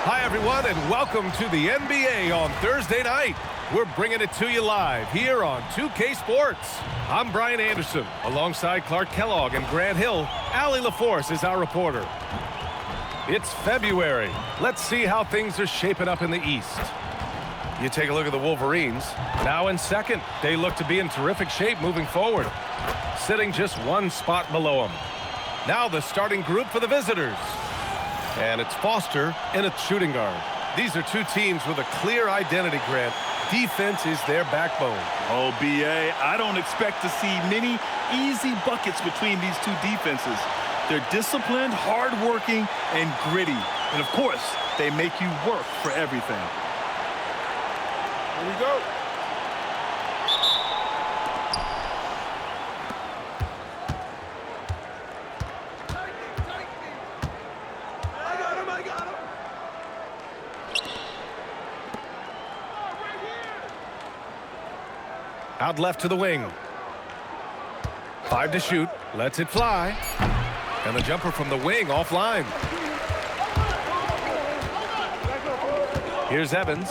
Hi, everyone, and welcome to the NBA on Thursday night. We're bringing it to you live here on 2K Sports. I'm Brian Anderson. Alongside Clark Kellogg and Grant Hill, Allie LaForce is our reporter. It's February. Let's see how things are shaping up in the East. You take a look at the Wolverines. Now in second, they look to be in terrific shape moving forward, sitting just one spot below them. Now the starting group for the visitors. And it's Foster and a shooting guard. These are two teams with a clear identity, Grant. Defense is their backbone. Oh, B.A., I don't expect to see many easy buckets between these two defenses. They're disciplined, hardworking, and gritty. And, of course, they make you work for everything. Here we go. Out left to the wing. 5 to shoot. Lets it fly. And the jumper from the wing offline. Here's Evans.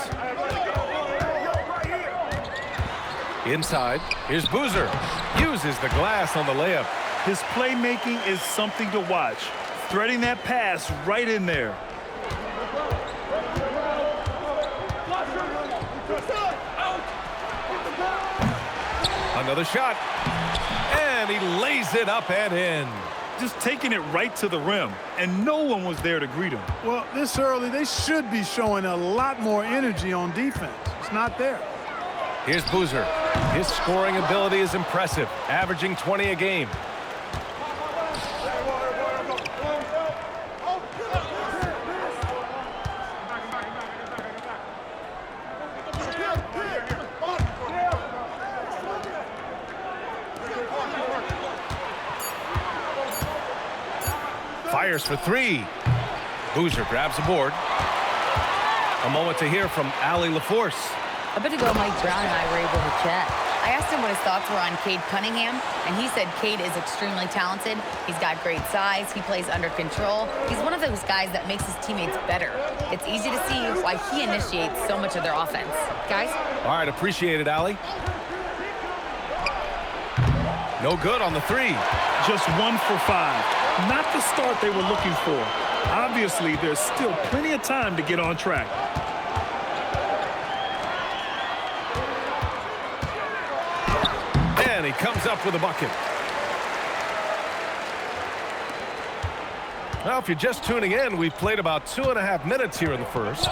Inside. Here's Boozer. Uses the glass on the layup. His playmaking is something to watch. Threading that pass right in there. Another shot. And he lays it up and in. Just taking it right to the rim, and no one was there to greet him. Well, this early, they should be showing a lot more energy on defense. It's not there. Here's Boozer. His scoring ability is impressive, averaging 20 a game. Fires for 3. Boozer grabs the board. A moment to hear from Allie LaForce. A bit ago, Mike Brown and I were able to chat. I asked him what his thoughts were on Cade Cunningham, and he said Cade is extremely talented. He's got great size. He plays under control. He's one of those guys that makes his teammates better. It's easy to see why he initiates so much of their offense. Guys? All right, appreciate it, Allie. No good on the 3. Just 1 for 5. Not the start they were looking for. Obviously, there's still plenty of time to get on track. And he comes up with a bucket. Well, if you're just tuning in, we've played about 2.5 minutes here in the first.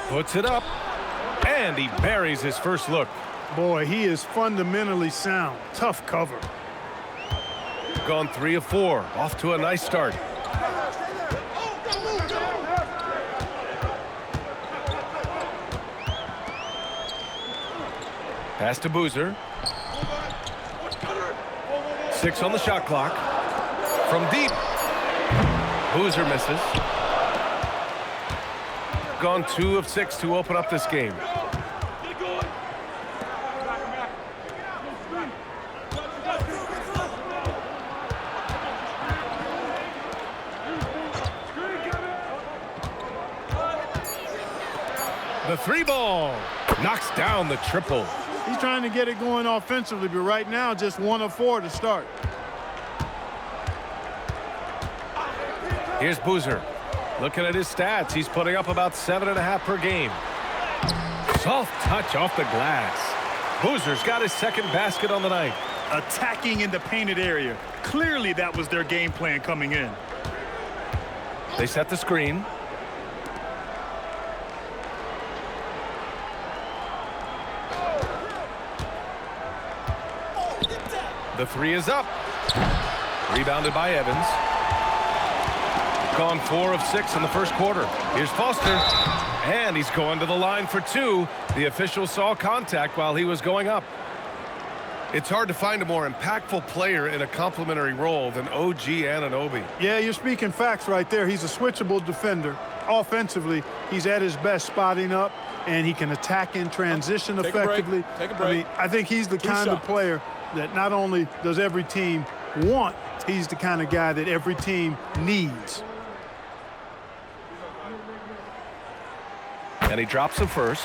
Puts it up. And he buries his first look. Boy, he is fundamentally sound. Tough cover. Gone 3 of 4. Off to a nice start. Pass to Boozer. 6 on the shot clock. From deep. Boozer misses. Gone 2 of 6 to open up this game. The 3 ball knocks down the triple. He's trying to get it going offensively, but right now just 1 of 4 to start. Here's Boozer. Looking at his stats, he's putting up about 7.5 per game. Soft touch off the glass. Boozer's got his second basket on the night. Attacking in the painted area. Clearly that was their game plan coming in. They set the screen. The 3 is up. Rebounded by Evans. Gone 4 of 6 in the first quarter. Here's Foster. And he's going to the line for 2. The official saw contact while he was going up. It's hard to find a more impactful player in a complementary role than OG Anunoby. Yeah, you're speaking facts right there. He's a switchable defender. Offensively, he's at his best spotting up, and he can attack in transition effectively. Take a break. I mean, I think he's the kind of player that not only does every team want He's the kind of guy that every team needs. And he drops the first.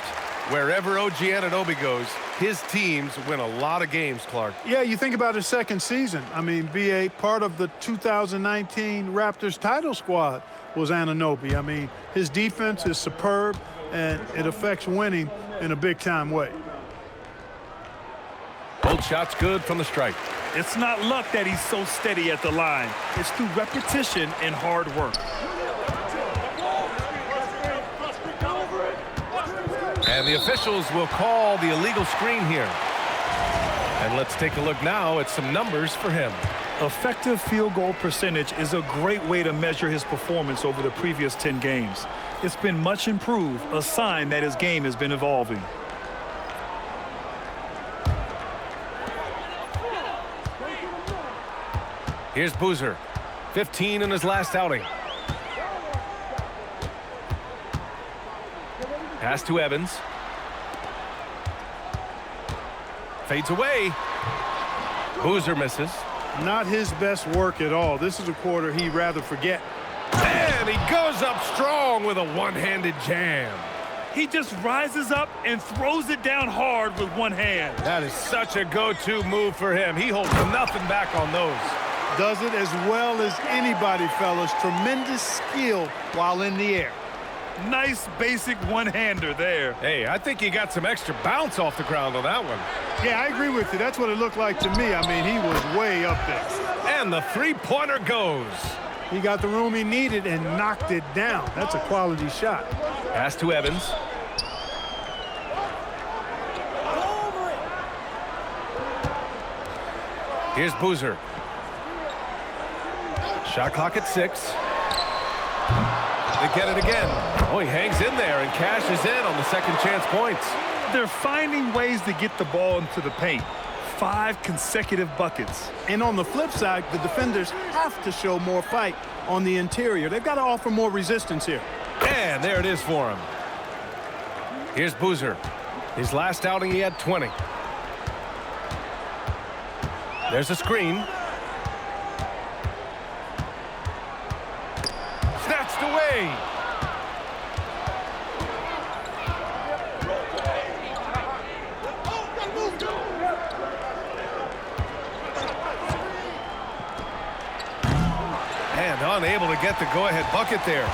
Wherever OG Anunoby goes, his teams win a lot of games, Clark. Yeah, you think about his second season. I mean, BA, part of the 2019 Raptors title squad was Anunoby. I mean, his defense is superb, and it affects winning in a big-time way. Both shots good from the stripe. It's not luck that he's so steady at the line. It's through repetition and hard work. And the officials will call the illegal screen here. And let's take a look now at some numbers for him. Effective field goal percentage is a great way to measure his performance over the previous 10 games. It's been much improved, a sign that his game has been evolving. Here's Boozer, 15 in his last outing. Pass to Evans. Fades away. Boozer misses. Not his best work at all. This is a quarter he'd rather forget. And he goes up strong with a one-handed jam. He just rises up and throws it down hard with one hand. That is such a go-to move for him. He holds nothing back on those. Does it as well as anybody, fellas. Tremendous skill while in the air. Nice basic one-hander there. Hey, I think he got some extra bounce off the ground on that one. Yeah, I agree with you. That's what it looked like to me. I mean, he was way up there. And the three-pointer goes. He got the room he needed and knocked it down. That's a quality shot. Pass to Evans. Here's Boozer. Shot clock at 6. They get it again. Oh, he hangs in there and cashes in on the second chance points. They're finding ways to get the ball into the paint. 5 consecutive buckets. And on the flip side, the defenders have to show more fight on the interior. They've got to offer more resistance here. And there it is for him. Here's Boozer. His last outing, he had 20. There's a screen. Snatched away. And unable to get the go-ahead bucket there.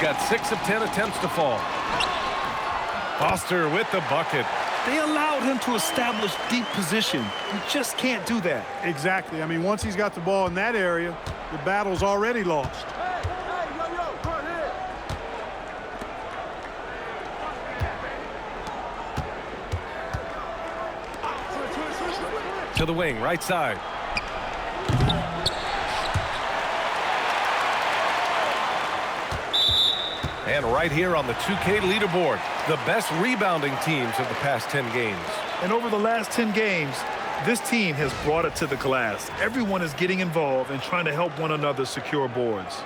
Got 6 of 10 attempts to fall. Foster with the bucket. They allowed him to establish deep position. You just can't do that. Exactly. I mean, once he's got the ball in that area, the battle's already lost. To the wing, right side. And right here on the 2K leaderboard, the best rebounding teams of the past 10 games. And over the last 10 games, this team has brought it to the glass. Everyone is getting involved and trying to help one another secure boards.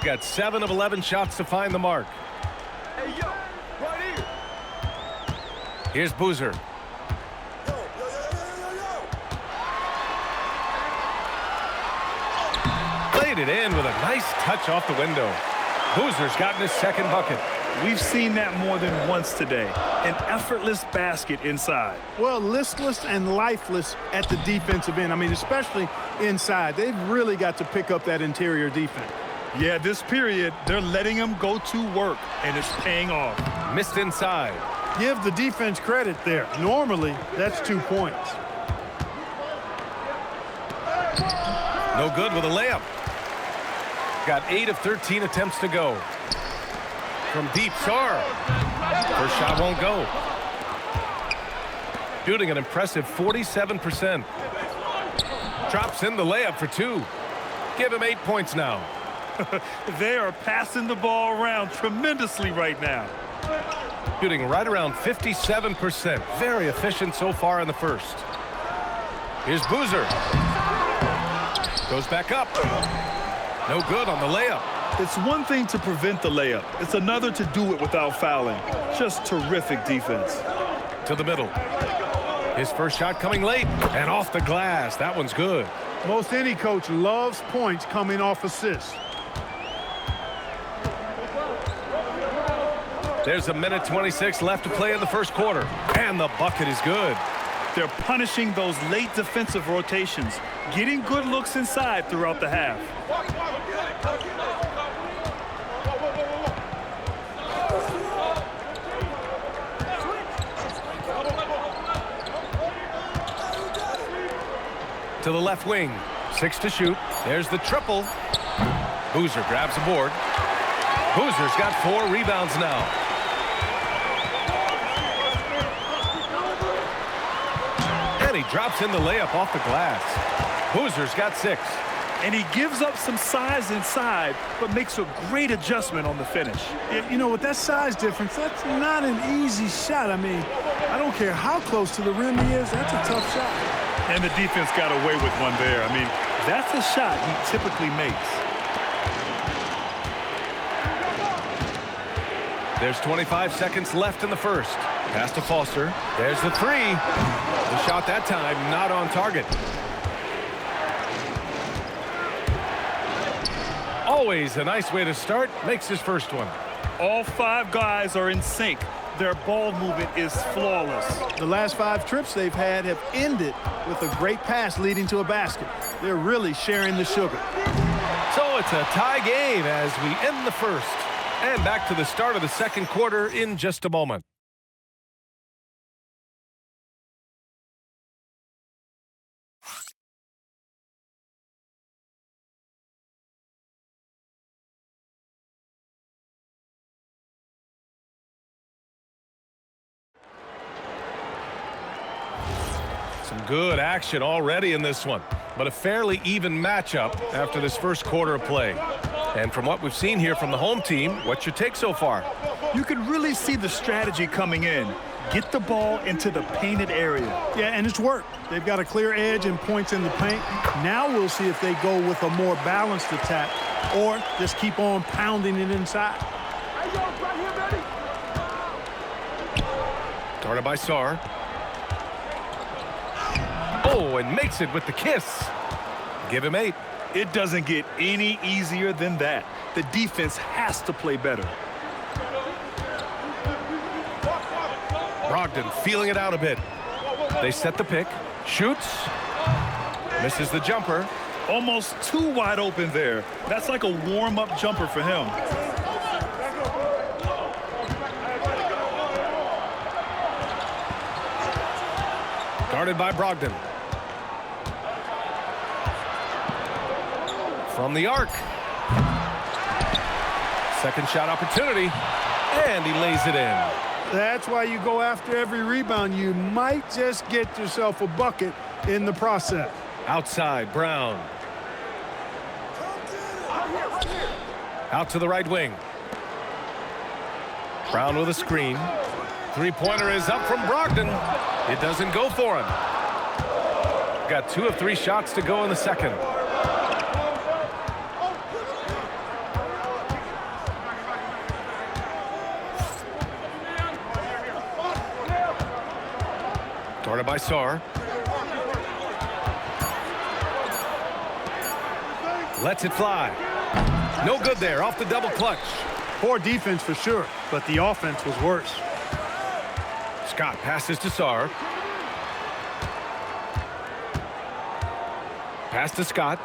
Got 7 of 11 shots to find the mark. Hey, yo, right here. Here's Boozer. Played it in with a nice touch off the window. Boozer's gotten his second bucket. We've seen that more than once today. An effortless basket inside. Well, listless and lifeless at the defensive end. I mean, especially inside. They've really got to pick up that interior defense. Yeah, this period, they're letting him go to work, and it's paying off. Missed inside. Give the defense credit there. Normally, that's 2 points. No good with a layup. Got 8 of 13 attempts to go. From deep, Sar. First shot won't go. Shooting an impressive 47%. Drops in the layup for 2. Give him 8 points now. They are passing the ball around tremendously right now. Shooting right around 57%. Very efficient so far in the first. Here's Boozer. Goes back up. No good on the layup. It's one thing to prevent the layup. It's another to do it without fouling. Just terrific defense. To the middle. His first shot coming late and off the glass. That one's good. Most any coach loves points coming off assists. There's a minute 26 left to play in the first quarter. And the bucket is good. They're punishing those late defensive rotations, getting good looks inside throughout the half. To the left wing. 6 to shoot. There's the triple. Boozer grabs the board. Boozer's got 4 rebounds now. And he drops in the layup off the glass. Boozer's got 6. And he gives up some size inside, but makes a great adjustment on the finish. You know, with that size difference, that's not an easy shot. I mean, I don't care how close to the rim he is, that's a tough shot. And the defense got away with one there. I mean, that's a shot he typically makes. There's 25 seconds left in the first. Pass to Foster. There's the 3. The shot that time not on target. Always a nice way to start. Makes his first one. All 5 guys are in sync. Their ball movement is flawless. The last 5 trips they've had have ended with a great pass leading to a basket. They're really sharing the sugar. So it's a tie game as we end the first. And back to the start of the second quarter in just a moment. Some good action already in this one, but a fairly even matchup after this first quarter of play. And from what we've seen here from the home team, what's your take so far? You can really see the strategy coming in. Get the ball into the painted area. Yeah, and it's worked. They've got a clear edge and points in the paint. Now we'll see if they go with a more balanced attack or just keep on pounding it inside. Guarded by Sarr. Oh, and makes it with the kiss. Give him 8. It doesn't get any easier than that. The defense has to play better. Brogdon feeling it out a bit. They set the pick. Shoots. Misses the jumper. Almost too wide open there. That's like a warm-up jumper for him. Guarded by Brogdon. From the arc. Second shot opportunity. And he lays it in. That's why you go after every rebound. You might just get yourself a bucket in the process. Outside, Brown. Out to the right wing. Brown with a screen. Three-pointer is up from Brogdon. It doesn't go for him. Got 2 of 3 shots to go in the second. Guarded by Sarr. Lets it fly. No good there, off the double clutch. Poor defense for sure, but the offense was worse. Scott passes to Sarr. Pass to Scott.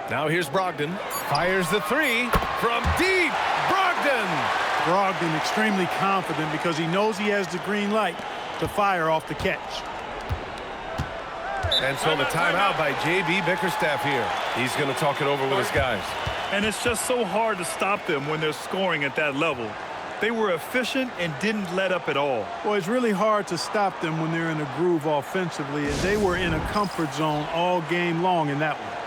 Now here's Brogdon. Fires the 3 from deep. Brogdon! Brogdon extremely confident because he knows he has the green light to fire off the catch. And so the timeout by J.B. Bickerstaff here. He's going to talk it over with his guys. And it's just so hard to stop them when they're scoring at that level. They were efficient and didn't let up at all. Well, it's really hard to stop them when they're in a groove offensively, and they were in a comfort zone all game long in that one.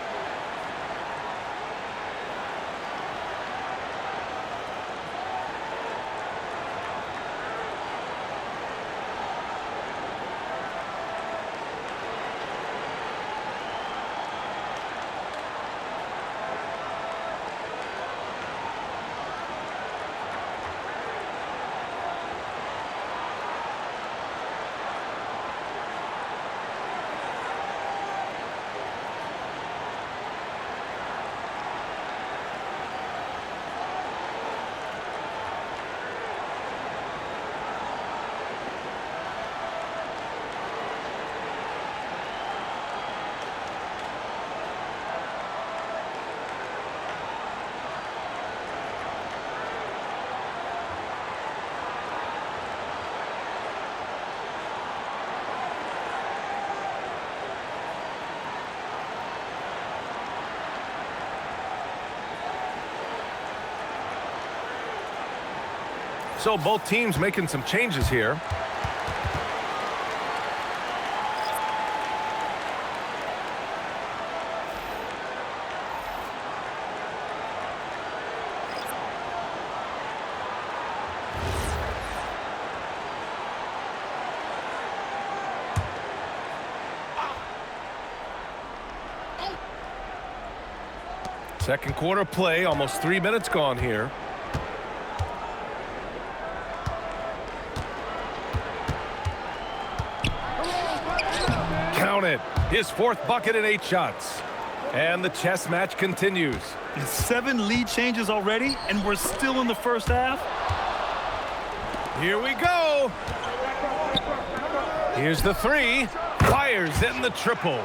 So both teams making some changes here. Second quarter play, almost 3 minutes gone here. Count it. His fourth bucket in 8 shots. And the chess match continues. 7 lead changes already, and we're still in the first half. Here we go. Here's the 3. Fires in the triple.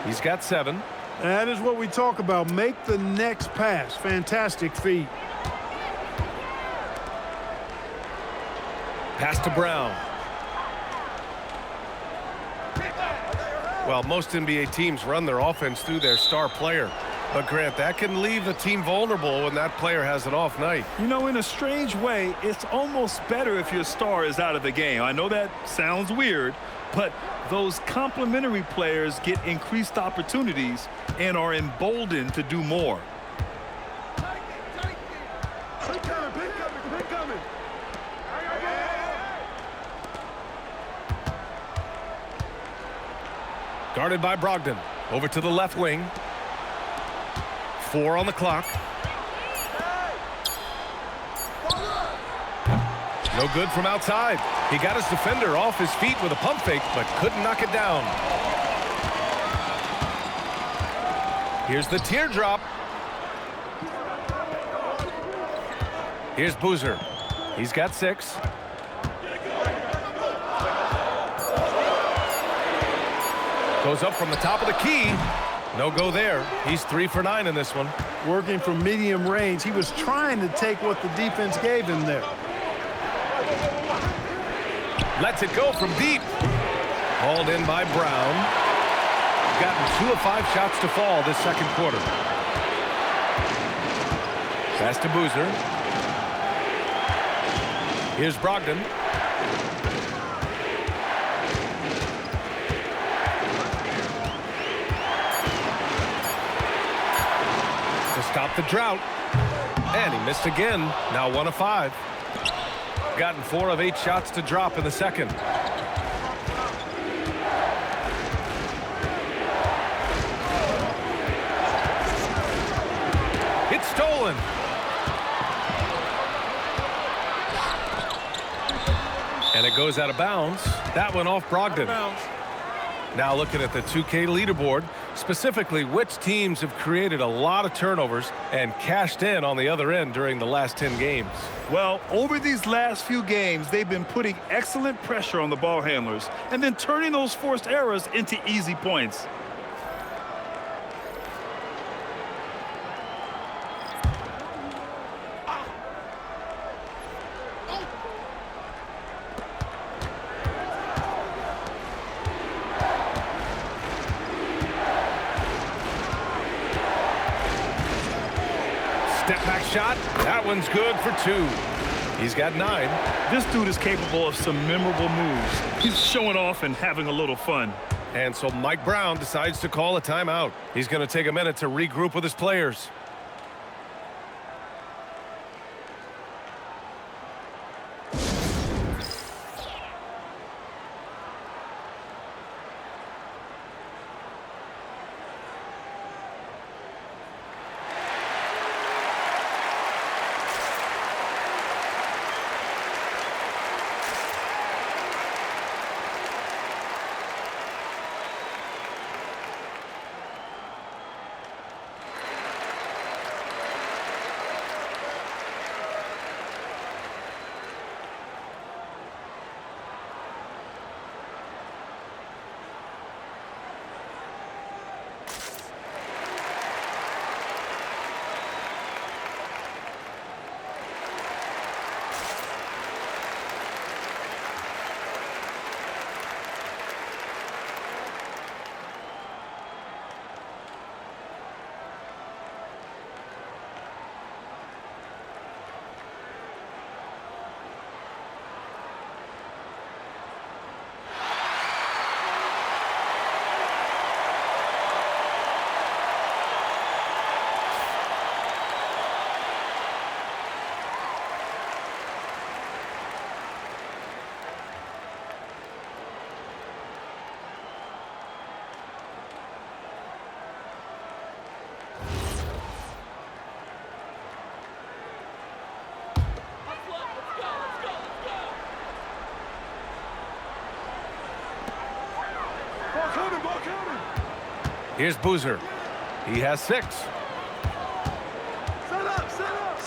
He's got 7. That is what we talk about. Make the next pass. Fantastic feat. Pass to Brown. Well, most NBA teams run their offense through their star player. But, Grant, that can leave the team vulnerable when that player has an off night. You know, in a strange way, it's almost better if your star is out of the game. I know that sounds weird, but those complementary players get increased opportunities and are emboldened to do more. Guarded by Brogdon. Over to the left wing. 4 on the clock. No good from outside. He got his defender off his feet with a pump fake, but couldn't knock it down. Here's the teardrop. Here's Boozer. He's got 6. Goes up from the top of the key. No go there. He's 3 for 9 in this one. Working from medium range. He was trying to take what the defense gave him there. Lets it go from deep. Hauled in by Brown. Gotten 2 of 5 shots to fall this second quarter. Pass to Boozer. Here's Brogdon. Stop the drought. And he missed again. Now 1 of 5. Gotten 4 of 8 shots to drop in the second. It's stolen. And it goes out of bounds. That one off Brogdon. Now looking at the 2K leaderboard, specifically which teams have created a lot of turnovers and cashed in on the other end during the last 10 games. Well, over these last few games, they've been putting excellent pressure on the ball handlers and then turning those forced errors into easy points. Step back shot. That one's good for 2. He's got 9. This dude is capable of some memorable moves. He's showing off and having a little fun. And so Mike Brown decides to call a timeout. He's going to take a minute to regroup with his players. Here's Boozer. He has 6.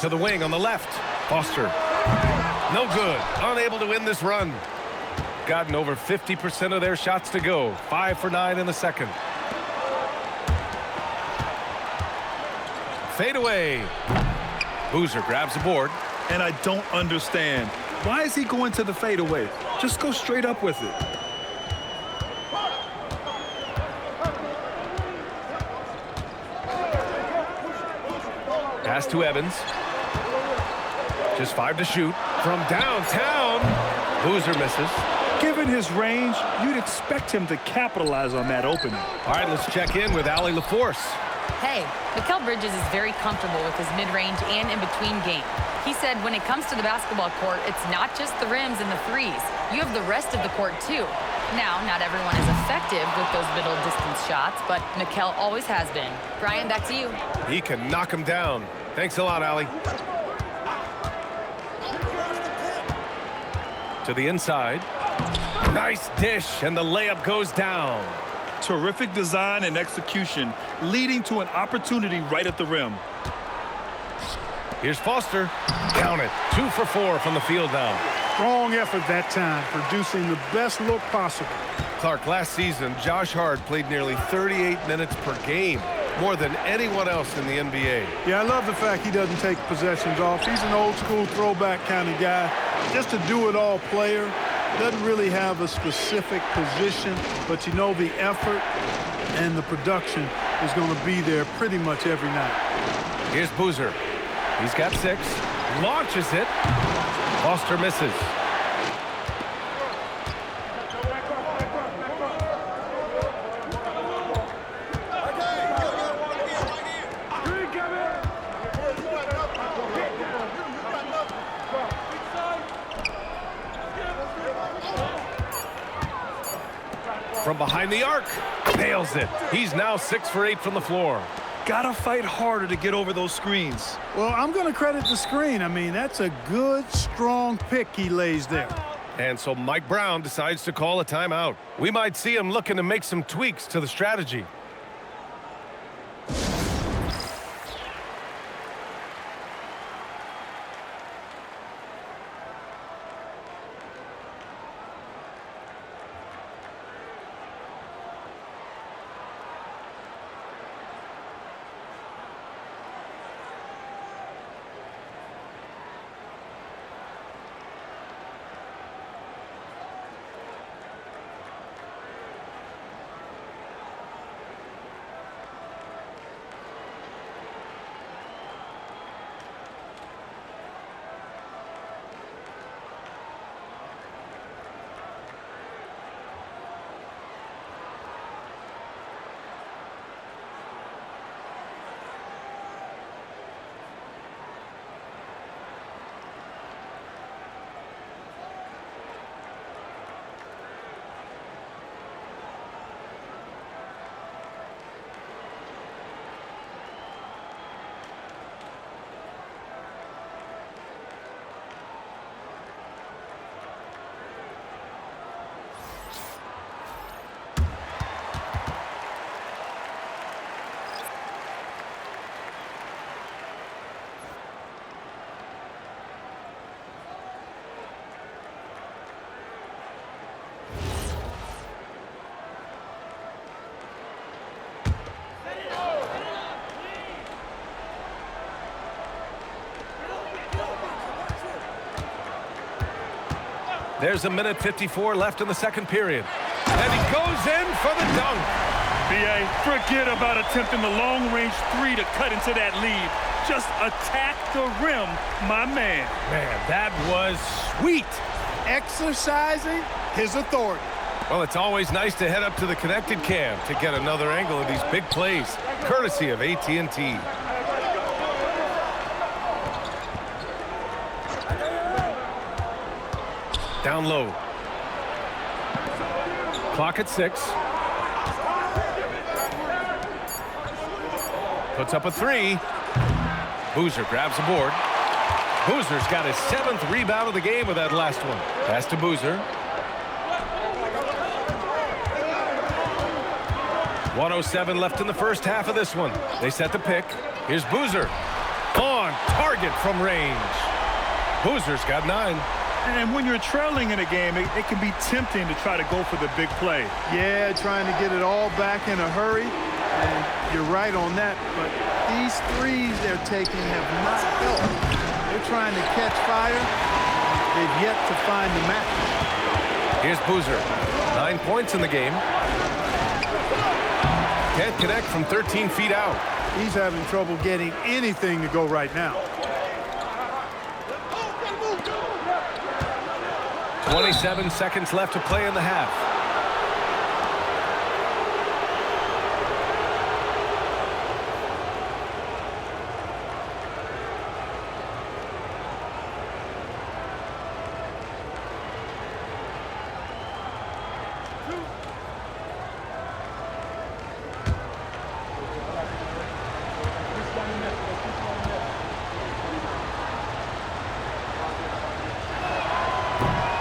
To the wing on the left. Foster. No good. Unable to win this run. Gotten over 50% of their shots to go. 5 for 9 in the second. Fade away. Boozer grabs the board. And I don't understand. Why is he going to the fadeaway? Just go straight up with it. Pass to Evans. Just 5 to shoot. From downtown, Boozer misses. Given his range, you'd expect him to capitalize on that opening. All right, let's check in with Allie LaForce. Hey, Mikal Bridges is very comfortable with his mid-range and in-between game. He said when it comes to the basketball court, it's not just the rims and the threes. You have the rest of the court, too. Now, not everyone is effective with those middle-distance shots, but Mikal always has been. Brian, back to you. He can knock him down. Thanks a lot, Allie. To the inside. Nice dish, and the layup goes down. Terrific design and execution, leading to an opportunity right at the rim. Here's Foster. Count it. 2 for 4 from the field now. Strong effort that time, producing the best look possible. Clark, last season, Josh Hart played nearly 38 minutes per game, more than anyone else in the NBA. Yeah, I love the fact he doesn't take possessions off. He's an old-school throwback kind of guy. Just a do-it-all player. Doesn't really have a specific position, but you know the effort and the production is going to be there pretty much every night. Here's Boozer. He's got 6. Launches it. Foster misses. From behind the arc. Nails it. He's now 6 for 8 from the floor. Gotta fight harder to get over those screens. Well, I'm going to credit the screen. I mean, that's a good, strong pick he lays there. And so Mike Brown decides to call a timeout. We might see him looking to make some tweaks to the strategy. There's 1:54 left in the second period. And he goes in for the dunk. B.A., forget about attempting the long-range 3 to cut into that lead. Just attack the rim, my man. Man, that was sweet. Exercising his authority. Well, it's always nice to head up to the connected cam to get another angle of these big plays, courtesy of AT&T. Down low. Clock at 6. Puts up a 3. Boozer grabs the board. Boozer's got his 7th rebound of the game with that last one. Pass to Boozer. 1:07 left in the first half of this one. They set the pick. Here's Boozer. On target from range. Boozer's got 9. And when you're trailing in a game, it can be tempting to try to go for the big play. Yeah, trying to get it all back in a hurry. And you're right on that. But these threes they're taking have not helped. They're trying to catch fire. They've yet to find the match. Here's Boozer. 9 points in the game. Can't connect from 13 feet out. He's having trouble getting anything to go right now. 27 seconds left to play in the half.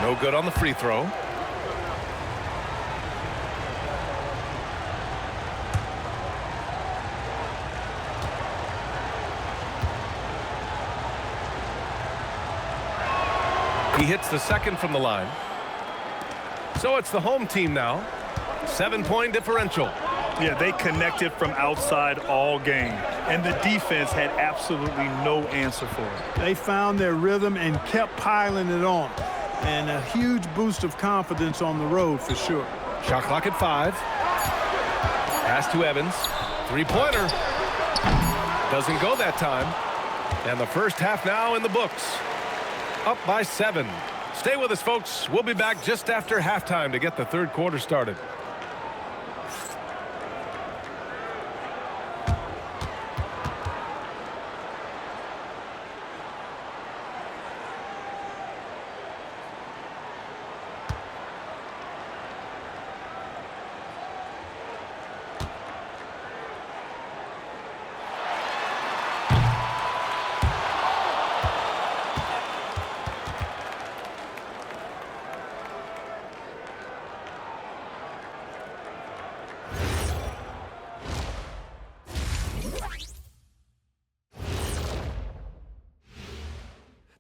No good on the free throw. He hits the second from the line. So it's the home team now. 7-point differential. Yeah, they connected from outside all game, and the defense had absolutely no answer for it. They found their rhythm and kept piling it on. And a huge boost of confidence on the road for sure. Shot clock at 5. Pass to Evans. Three-pointer. Doesn't go that time. And the first half now in the books. Up by 7. Stay with us, folks. We'll be back just after halftime to get the third quarter started.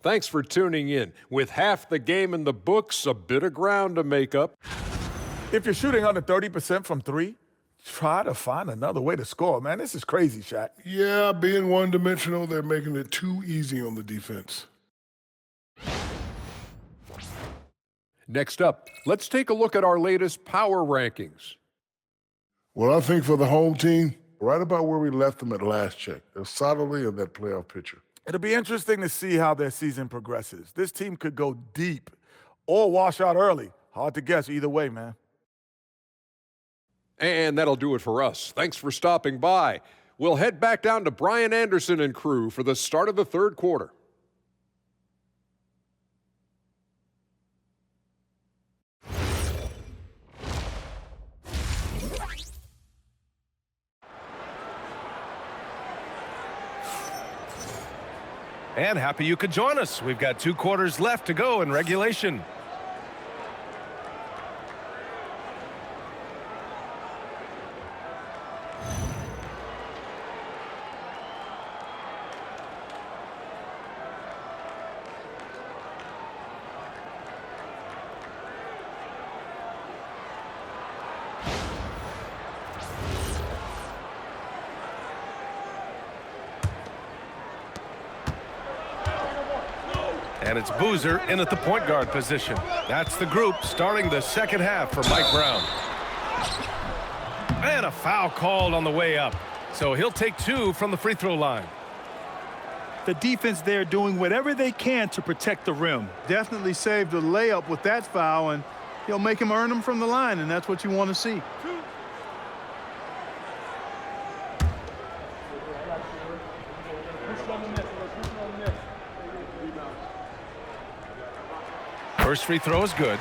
Thanks for tuning in. With half the game in the books, a bit of ground to make up. If you're shooting under 30% from 3, try to find another way to score, man. This is crazy, Shaq. Yeah, being one-dimensional, they're making it too easy on the defense. Next up, let's take a look at our latest power rankings. Well, I think for the home team, right about where we left them at last check. They're solidly in that playoff picture. It'll be interesting to see how their season progresses. This team could go deep or wash out early. Hard to guess either way, man. And that'll do it for us. Thanks for stopping by. We'll head back down to Brian Anderson and crew for the start of the third quarter. And happy you could join us. We've got 2 quarters left to go in regulation. And it's Boozer in at the point guard position. That's the group starting the second half for Mike Brown. And a foul called on the way up. So he'll take 2 from the free throw line. The defense there doing whatever they can to protect the rim. Definitely saved a layup with that foul, and he'll make him earn them from the line, and that's what you want to see. First free throw is good.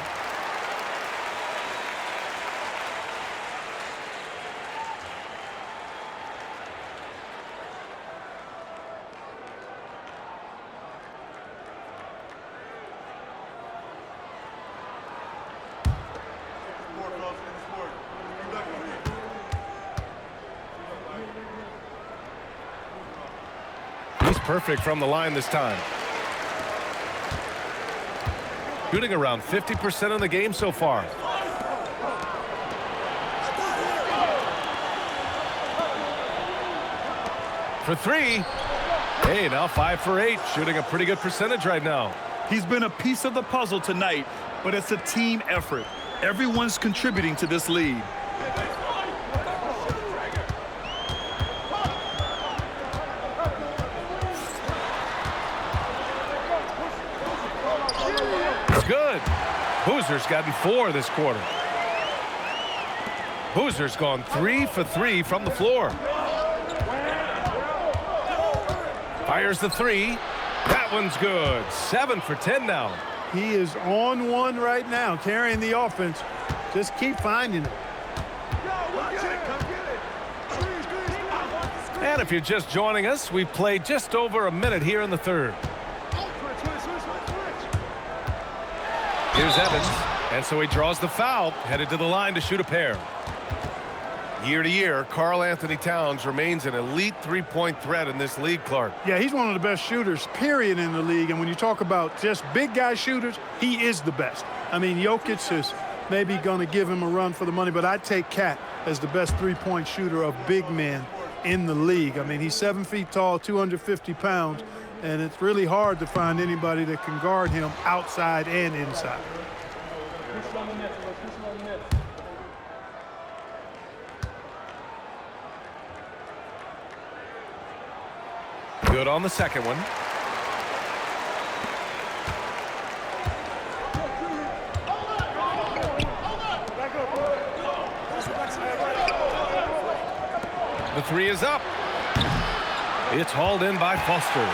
perfect from the line this time. Shooting around 50% in the game so far. For three. Hey, now 5 for 8. Shooting a pretty good percentage right now. He's been a piece of the puzzle tonight, but it's a team effort. Everyone's contributing to this lead. It's good. Boozer's gotten 4 this quarter. Boozer's gone 3 for 3 from the floor. Fires the 3. That one's good. 7 for 10 now. He is on one right now, carrying the offense. Just keep finding it. And if you're just joining us, we played just over a minute here in the third. Here's Evans, and so he draws the foul, headed to the line to shoot a pair. Year to year, Karl Anthony Towns remains an elite three-point threat in this league, Clark. Yeah, he's one of the best shooters, period, in the league. And when you talk about just big guy shooters, he is the best. I mean, Jokic is maybe going to give him a run for the money, but I'd take Cat as the best three-point shooter of big men in the league. I mean, he's 7 feet tall, 250 pounds, and it's really hard to find anybody that can guard him outside and inside. Good on the second one. The 3 is up. It's hauled in by Foster.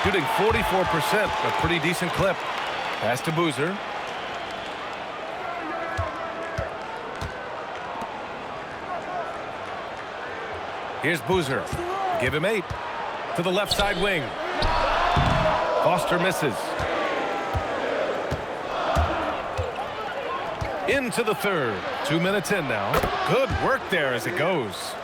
Shooting 44%, a pretty decent clip. Pass to Boozer. Here's Boozer. Give him 8. To the left side wing. Foster misses. Into the third. 2 minutes in now. Good work there as it goes.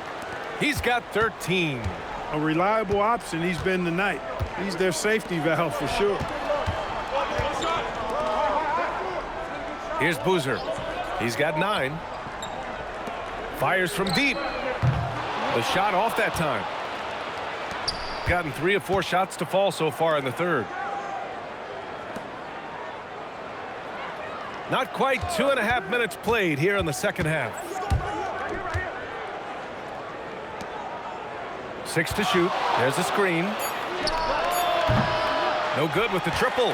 He's got 13. A reliable option he's been tonight. He's their safety valve for sure. Here's Boozer. He's got 9. Fires from deep. The shot off that time. Gotten 3 of 4 shots to fall so far in the third. Not quite 2.5 minutes played here in the second half. 6 to shoot. There's a screen. No good with the triple.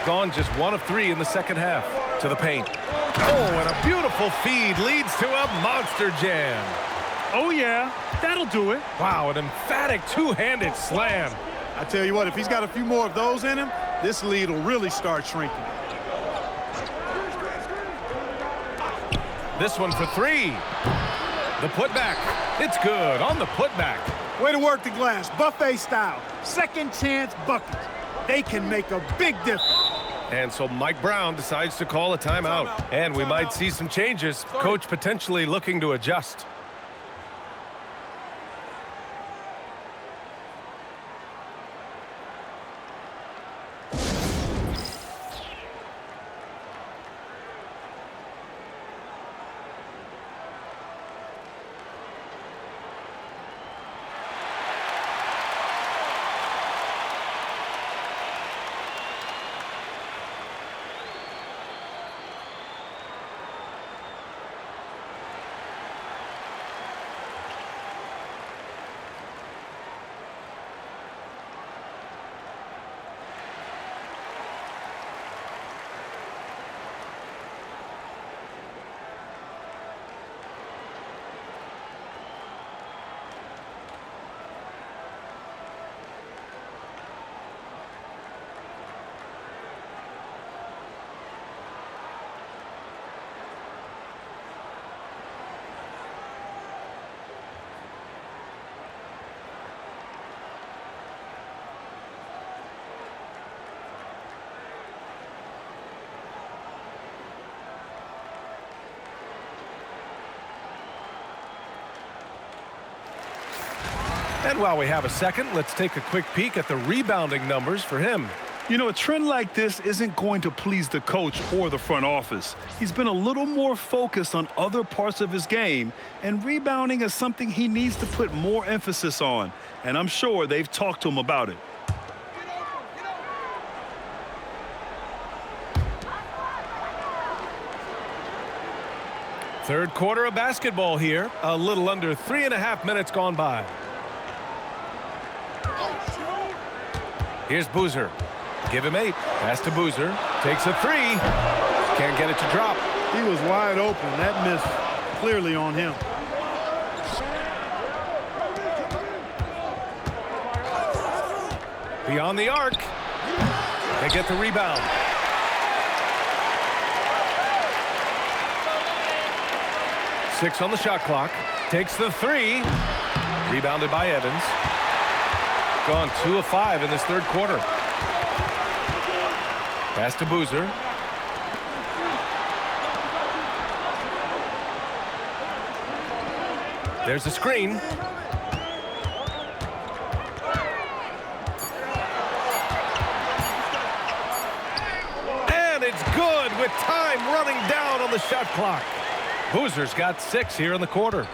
Gone just 1 of 3 in the second half. To the paint. Oh, and a beautiful feed leads to a monster jam. Oh, yeah, that'll do it. Wow, an emphatic two-handed slam. I tell you what, if he's got a few more of those in him, this lead will really start shrinking. This one for 3. The putback. It's good on the putback. Way to work the glass, buffet style. Second chance buckets. They can make a big difference. And so Mike Brown decides to call a timeout. And we might see some changes. Coach potentially looking to adjust. And while we have a second, let's take a quick peek at the rebounding numbers for him. You know, a trend like this isn't going to please the coach or the front office. He's been a little more focused on other parts of his game, and rebounding is something he needs to put more emphasis on. And I'm sure they've talked to him about it. Third quarter of basketball here. A little under 3.5 minutes gone by. Here's Boozer. Give him 8. Pass to Boozer. Takes a 3. Can't get it to drop. He was wide open. That miss clearly on him. Beyond the arc. They get the rebound. Six on the shot clock. Takes the 3. Rebounded by Evans. Gone 2 of 5 in this third quarter. Pass to Boozer. There's a screen. And it's good with time running down on the shot clock. Boozer's got 6 here in the quarter.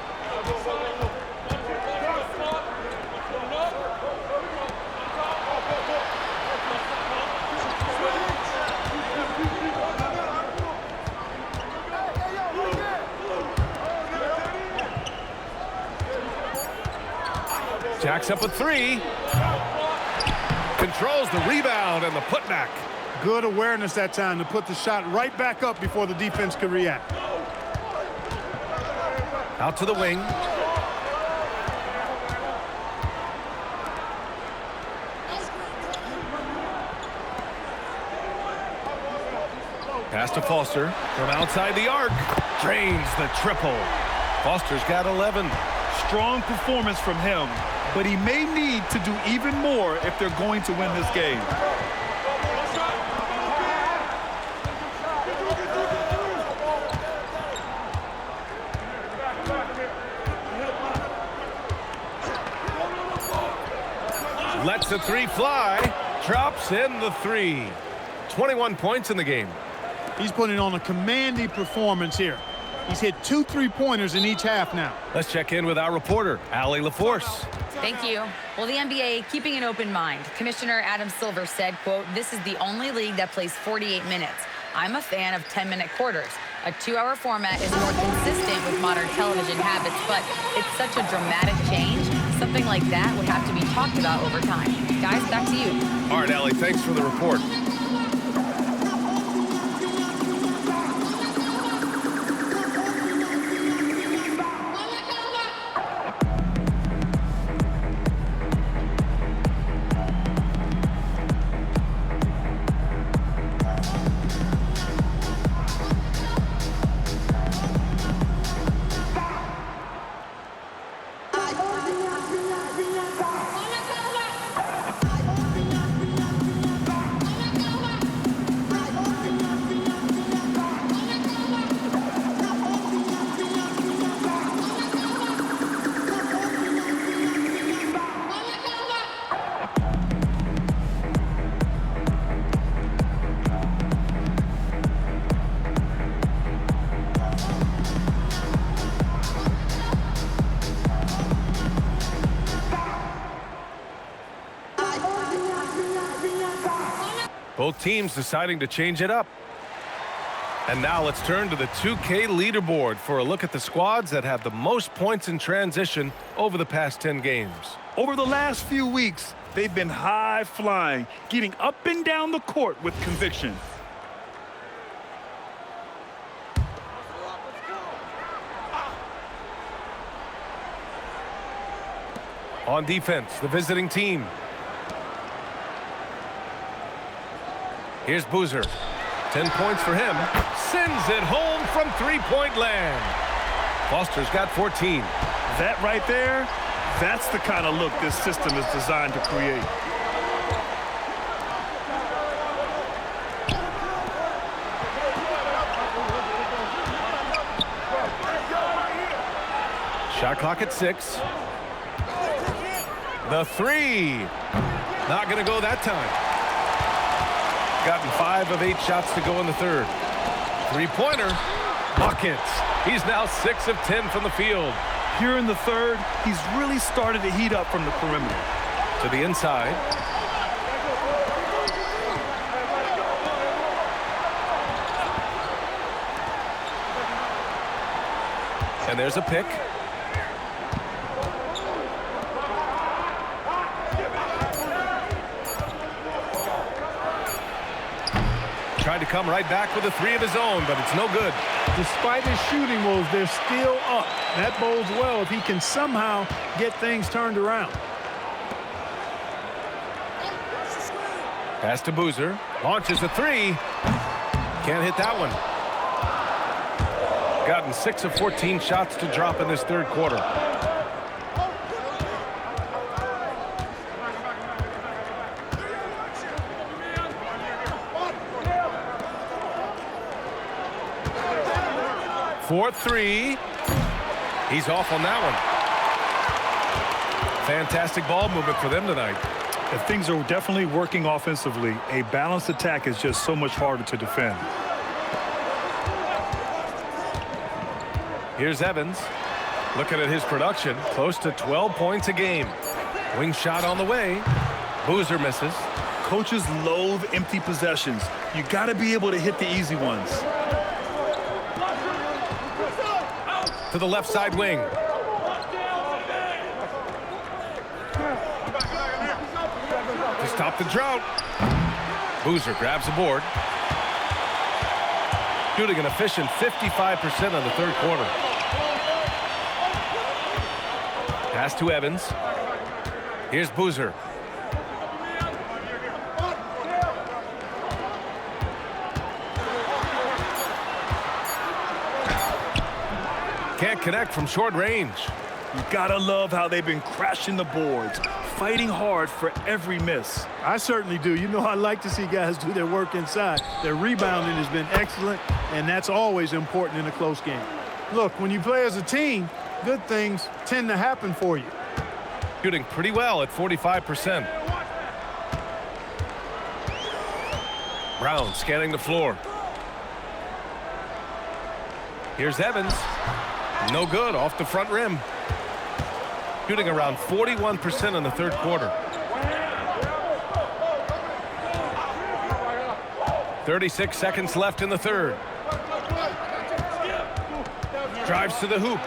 Jacks up a 3. Controls the rebound and the putback. Good awareness that time to put the shot right back up before the defense could react. Out to the wing. Pass to Foster from outside the arc. Drains the triple. Foster's got 11. Strong performance from him, but he may need to do even more if they're going to win this game. Lets the 3 fly. Drops in the 3. 21 points in the game. He's putting on a commanding performance here. He's hit 2 3-pointers in each half now. Let's check in with our reporter, Allie LaForce. Thank you. Well, the NBA keeping an open mind. Commissioner Adam Silver said, quote, "This is the only league that plays 48 minutes. I'm a fan of 10-minute quarters. A 2-hour format is more consistent with modern television habits, but it's such a dramatic change. Something like that would have to be talked about over time." Guys, back to you. All right, Allie, thanks for the report. Both teams deciding to change it up. And now let's turn to the 2K leaderboard for a look at the squads that have the most points in transition over the past 10 games. Over the last few weeks, they've been high-flying, getting up and down the court with conviction. On defense, the visiting team. Here's Boozer. 10 points for him. Sends it home from three-point land. Foster's got 14. That right there, that's the kind of look this system is designed to create. Shot clock at 6. The three. Not going to go that time. Gotten 5 of 8 shots to go in the third. Three-pointer. Buckets. He's now 6 of 10 from the field. Here in the third, he's really started to heat up from the perimeter. To the inside. And there's a pick. Tried to come right back with a 3 of his own, but it's no good. Despite his shooting woes, they're still up. That bodes well if he can somehow get things turned around. Pass to Boozer. Launches a 3. Can't hit that one. Gotten 6 of 14 shots to drop in this third quarter. For 3. He's off on that one. Fantastic ball movement for them tonight. If things are definitely working offensively, a balanced attack is just so much harder to defend. Here's Evans. Looking at his production, close to 12 points a game. Wing shot on the way. Boozer misses. Coaches loathe empty possessions. You got to be able to hit the easy ones. To the left side wing. To stop the drought. Boozer grabs the board. Shooting an efficient 55% in the third quarter. Pass to Evans. Here's Boozer. Can't connect from short range. You gotta love how they've been crashing the boards, fighting hard for every miss. I certainly do. You know, I like to see guys do their work inside. Their rebounding has been excellent, and that's always important in a close game. Look, when you play as a team, good things tend to happen for you. Shooting pretty well at 45%. Brown scanning the floor. Here's Evans. No good, off the front rim. Shooting around 41% in the third quarter. 36 seconds left in the third. Drives to the hoop.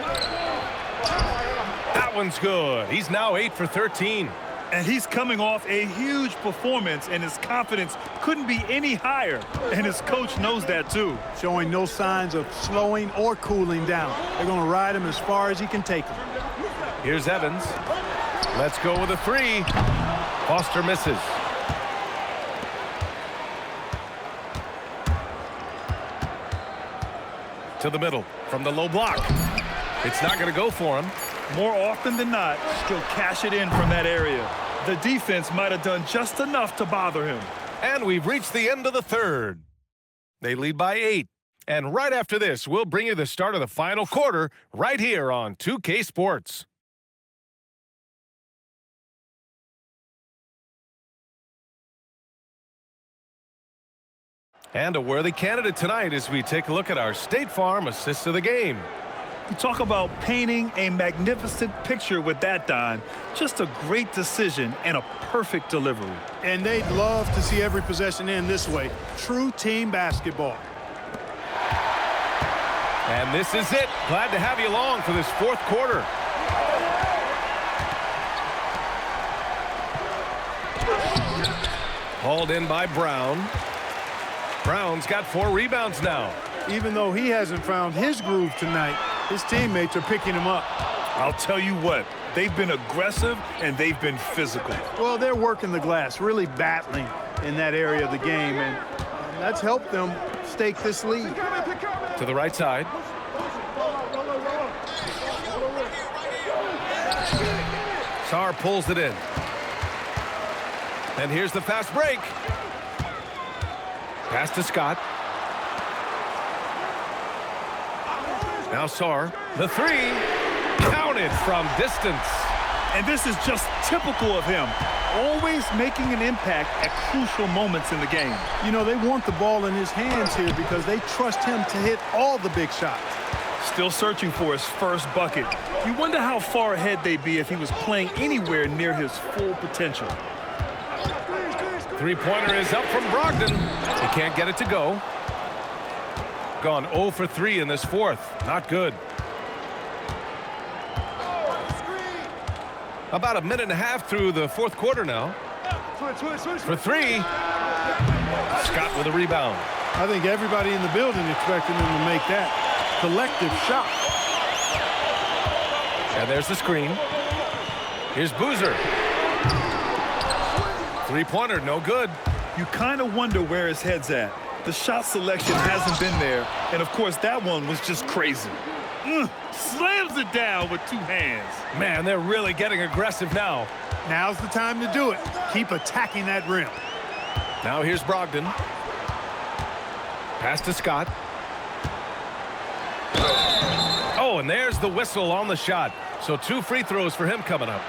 That one's good. He's now 8 for 13. And he's coming off a huge performance, and his confidence couldn't be any higher. And his coach knows that, too. Showing no signs of slowing or cooling down. They're going to ride him as far as he can take him. Here's Evans. Let's go with a 3. Foster misses. To the middle from the low block. It's not going to go for him. More often than not, he'll cash it in from that area. The defense might have done just enough to bother him. And we've reached the end of the third. They lead by 8. And right after this, we'll bring you the start of the final quarter right here on 2K Sports. And a worthy candidate tonight as we take a look at our State Farm assist of the game. You talk about painting a magnificent picture with that, Don. Just a great decision and a perfect delivery. And they'd love to see every possession end this way. True team basketball. And this is it. Glad to have you along for this fourth quarter. Hauled in by Brown. Brown's got 4 rebounds now. Even though he hasn't found his groove tonight, his teammates are picking him up. I'll tell you what, they've been aggressive and they've been physical. Well, they're working the glass, really battling in that area of the game, and that's helped them stake this lead. To the right side. Sarr pulls it in. And here's the fast break. Pass to Scott. Now Sarr, the 3, counted from distance. And this is just typical of him, always making an impact at crucial moments in the game. You know, they want the ball in his hands here because they trust him to hit all the big shots. Still searching for his first bucket. You wonder how far ahead they'd be if he was playing anywhere near his full potential. Three-pointer is up from Brogdon. He can't get it to go. Gone 0 for 3 in this fourth. Not good. About a minute and a half through the fourth quarter now. For three. Scott with a rebound. I think everybody in the building expected him to make that collective shot. And there's the screen. Here's Boozer. Three-pointer, no good. You kind of wonder where his head's at. The shot selection hasn't been there. And, of course, that one was just crazy. Slams it down with two hands. Man, they're really getting aggressive now. Now's the time to do it. Keep attacking that rim. Now here's Brogdon. Pass to Scott. Oh, and there's the whistle on the shot. So 2 free throws for him coming up.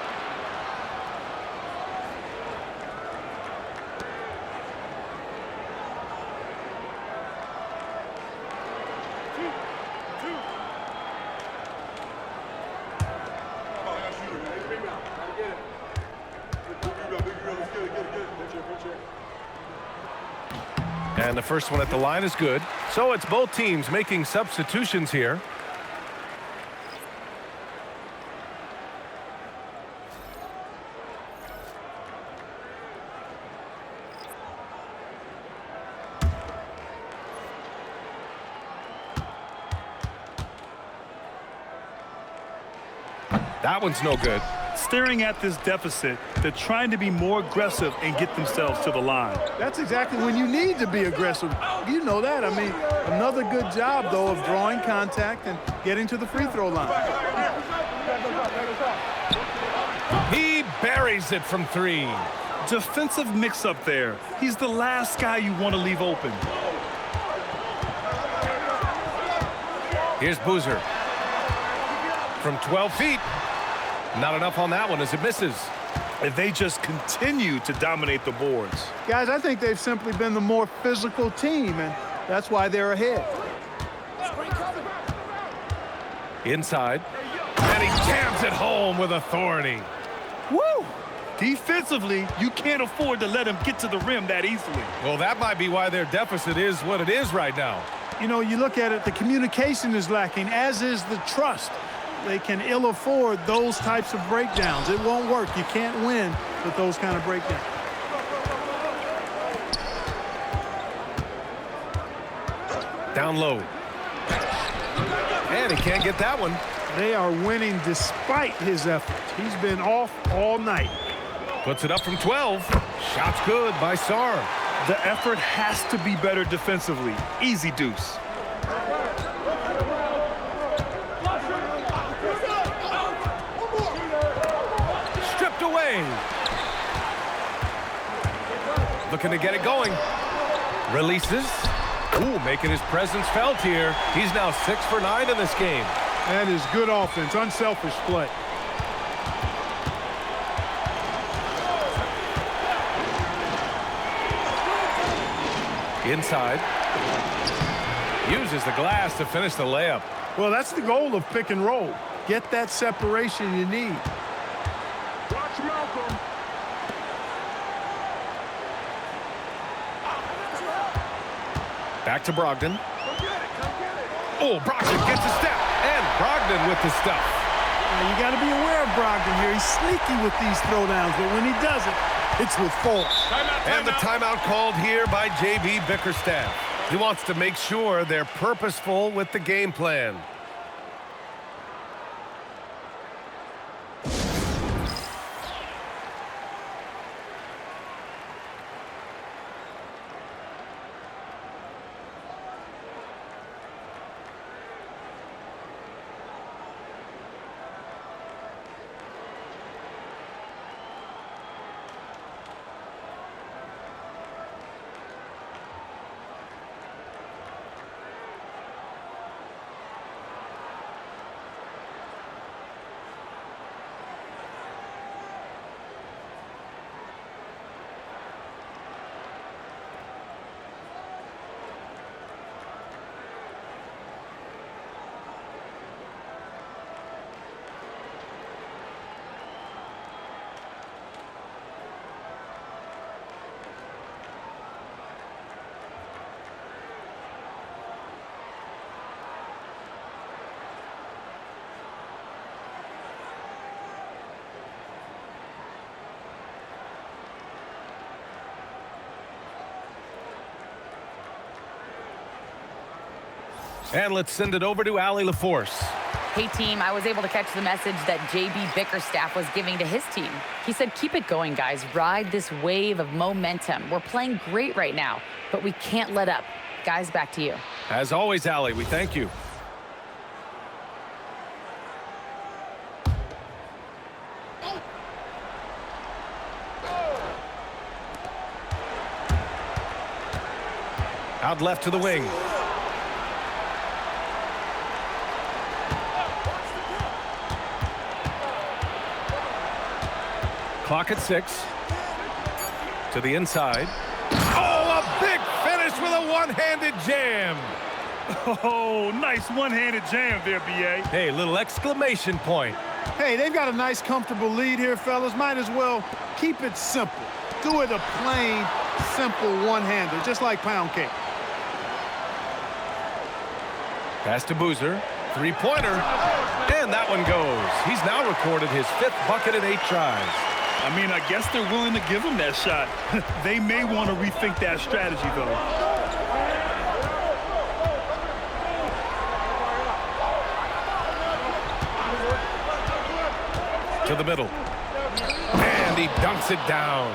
And the first one at the line is good. So it's both teams making substitutions here. That one's no good. Staring at this deficit, they're trying to be more aggressive and get themselves to the line. That's exactly when you need to be aggressive. You know that. I mean, another good job, though, of drawing contact and getting to the free throw line. He buries it from 3. Defensive mix-up there. He's the last guy you want to leave open. Here's Boozer. From 12 feet. Not enough on that one as it misses. And they just continue to dominate the boards. Guys, I think they've simply been the more physical team, and that's why they're ahead. Inside. And he jams it home with authority. Woo! Defensively, you can't afford to let him get to the rim that easily. Well, that might be why their deficit is what it is right now. You know, you look at it, the communication is lacking, as is the trust. They can ill afford those types of breakdowns. It won't work. You can't win with those kind of breakdowns. Down low. And he can't get that one. They are winning despite his efforts. He's been off all night. Puts it up from 12. Shot's good by Sarr. The effort has to be better defensively. Easy deuce. Looking to get it going. Releases. Ooh, making his presence felt here. He's now 6 for 9 in this game. That is good offense, unselfish play. Inside. Uses the glass to finish the layup. Well, that's the goal of pick and roll. Get that separation you need. Watch Malcolm. Back to Brogdon. Oh, Brogdon gets a step. And Brogdon with the stuff. Now, you got to be aware of Brogdon here. He's sneaky with these throwdowns, but when he does it, it's with force. And the timeout called here by J.B. Bickerstaff. He wants to make sure they're purposeful with the game plan. And let's send it over to Allie LaForce. Hey, team, I was able to catch the message that JB Bickerstaff was giving to his team. He said, keep it going, guys. Ride this wave of momentum. We're playing great right now, but we can't let up. Guys, back to you. As always, Allie, we thank you. Out left to the wing. Clock at 6. To the inside. Oh, a big finish with a one-handed jam. Oh, nice one-handed jam there, B.A. Hey, little exclamation point. Hey, they've got a nice, comfortable lead here, fellas. Might as well keep it simple. Do it a plain, simple one-hander, just like pound cake. Pass to Boozer. Three-pointer. And that one goes. He's now recorded his 5th bucket in 8 tries. I mean, I guess they're willing to give him that shot. They may want to rethink that strategy, though. To the middle. And he dunks it down.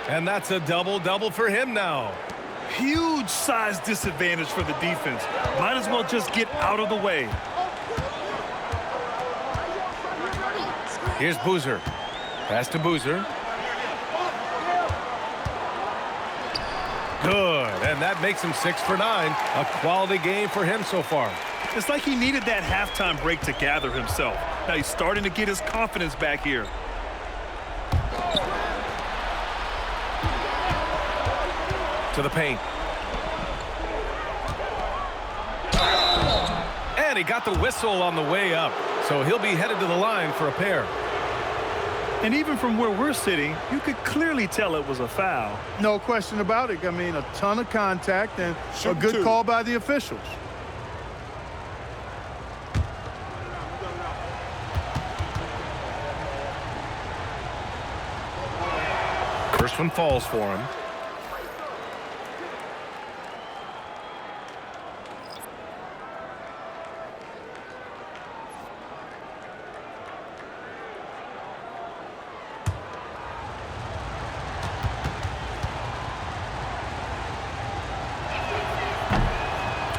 And that's a double-double for him now. Huge size disadvantage for the defense. Might as well just get out of the way. Here's Boozer. Pass to Boozer. Good, and that makes him 6 for 9. A quality game for him so far. It's like he needed that halftime break to gather himself. Now he's starting to get his confidence back here. To the paint. And he got the whistle on the way up, so he'll be headed to the line for a pair. And even from where we're sitting, you could clearly tell it was a foul. No question about it. I mean, a ton of contact and a good 2. call by the officials. First one falls for him.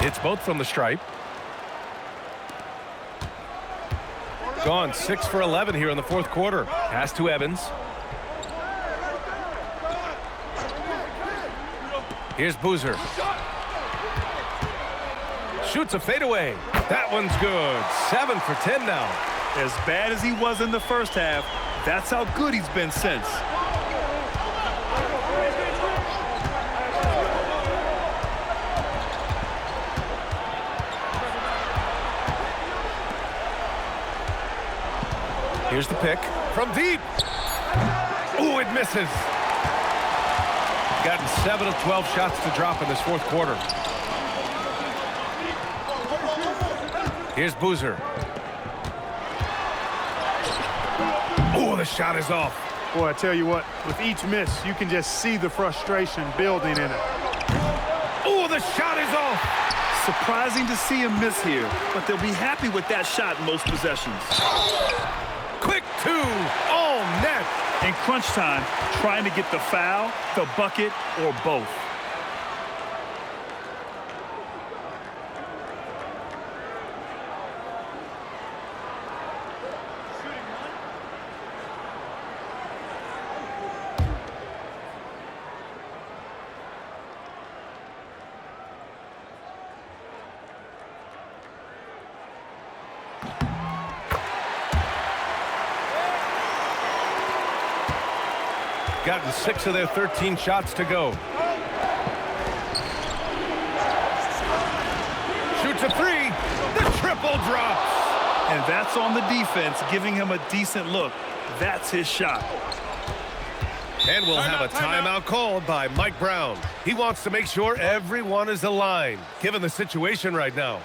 It's both from the stripe. Gone 6 for 11 here in the 4th quarter. Pass to Evans. Here's Boozer. Shoots a fadeaway. That one's good. 7 for 10 now. As bad as he was in the first half, that's how good he's been since. Here's the pick from deep. Ooh, it misses. Gotten 7 of 12 shots to drop in this 4th quarter. Here's Boozer. Oh, the shot is off. Boy, I tell you what, with each miss, you can just see the frustration building in it. Oh, the shot is off. Surprising to see him miss here, but they'll be happy with that shot in most possessions. Quick 2, all net. In crunch time, trying to get the foul, the bucket, or both. Gotten 6 of their 13 shots to go. Shoots a 3. The triple drops. And that's on the defense, giving him a decent look. That's his shot. And we'll have a timeout called by Mike Brown. He wants to make sure everyone is aligned, given the situation right now.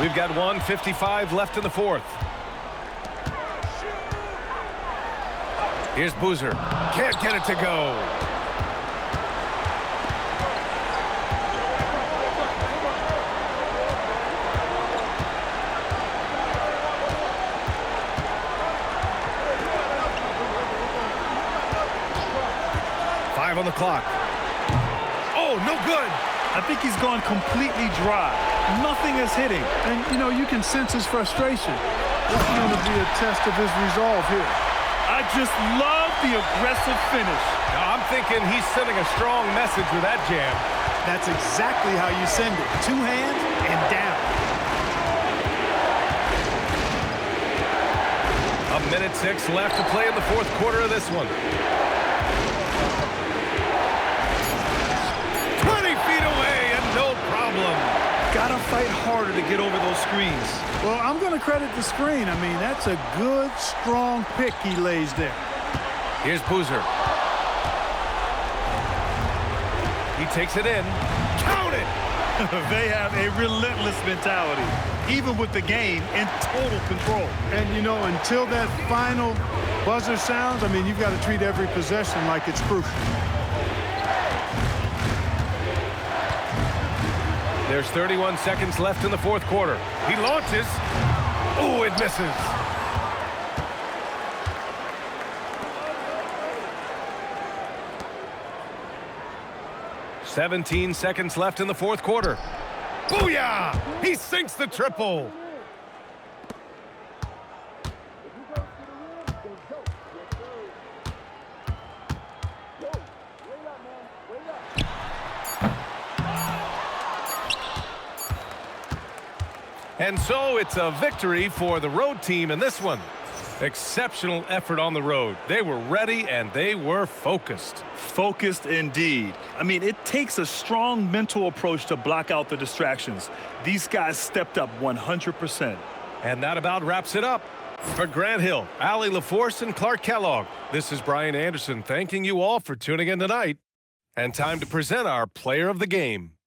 We've got 1:55 left in the fourth. Here's Boozer. Can't get it to go. On the clock. Oh, no good. I think he's gone completely dry. Nothing is hitting. And, you know, you can sense his frustration. This is going to be a test of his resolve here. I just love the aggressive finish. Now, I'm thinking he's sending a strong message with that jam. That's exactly how you send it. 2 hands and down. 1:06 left to play in the fourth quarter of this one. 20 feet away and no problem. Gotta fight harder to get over those screens. Well, I'm going to credit the screen. I mean, that's a good, strong pick he lays there. Here's Boozer. He takes it in. Count it! They have a relentless mentality, even with the game in total control. And, you know, until that final buzzer sounds, I mean, you've got to treat every possession like it's crucial. There's 31 seconds left in the fourth quarter. He launches. Oh, it misses. "17 seconds left in the fourth quarter. Booyah! He sinks the triple. And so it's a victory for the road team in this one. Exceptional effort on the road. They were ready and they were focused. Focused indeed. I mean, it takes a strong mental approach to block out the distractions. These guys stepped up 100%. And that about wraps it up. For Grant Hill, Allie LaForce, and Clark Kellogg, this is Brian Anderson thanking you all for tuning in tonight. And time to present our player of the game.